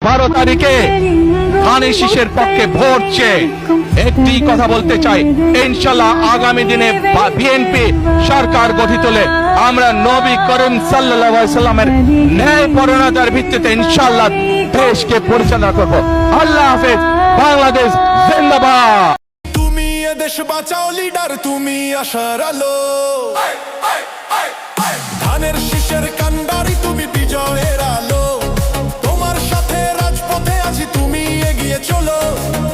12 তারিখে ধানের শীষের পক্ষে ভোট চেয়ে একটি কথা বলতে চাই, ইনশাআল্লাহ আগামী দিনে বিএনপি সরকার গঠিত হলে আমরা নবী করিম সাল্লাল্লাহু আলাইহি সাল্লামের ন্যায় পরায়ণতার ভিত্তিতে ইনশাআল্লাহ দেশকে পরিচালনা করব। আল্লাহ হাফেজ। বাংলাদেশ জিন্দাবাদ। তুমি এ দেশ বাঁচাও লিডার, তুমি আশার আলো। ধানের শীষের কান্ডারি তুমি বিজয়ের আলো। তোমার সাথে রাজপথে আছি, তুমি এগিয়ে চলো।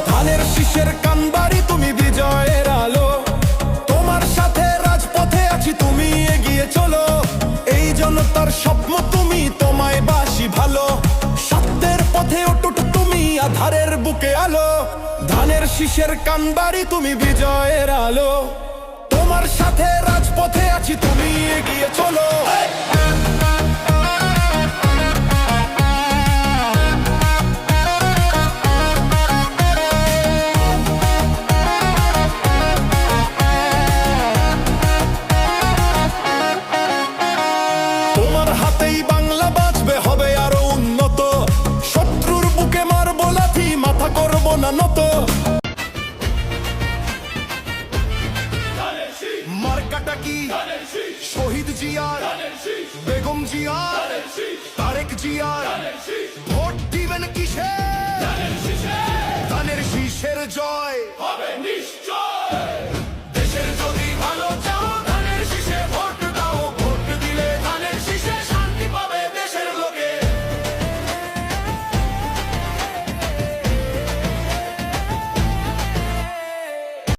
ধানের শীষের কান্ডারি তুমি বিজয়ের আলো। তোমার সাথে রাজপথে আছি, তুমি এগিয়ে চলো। এই জনতার স্বপ্ন তুমি, তোমায় বাসি ভালো। সত্যের পথে অটুট তুমি, আধারের বুকে আলো। ধানের শীষের কান্ডারি তুমি বিজয়ের আলো। তোমার সাথে রাজপথে আছি, তুমি এগিয়ে চলো। তোমার হাতেই বাংলা বাঁচবে, হবে আরো উন্নত। শত্রুর বুকে মারবো লাথি, মাথা করবো না নত। মার্কাটা কি? শহীদ জিয়ার, বেগম জিয়ার, তারেক জিয়ার। ভোট দিবেন কিসে? ধানের শীষের জয় হবে নিশ্চিত।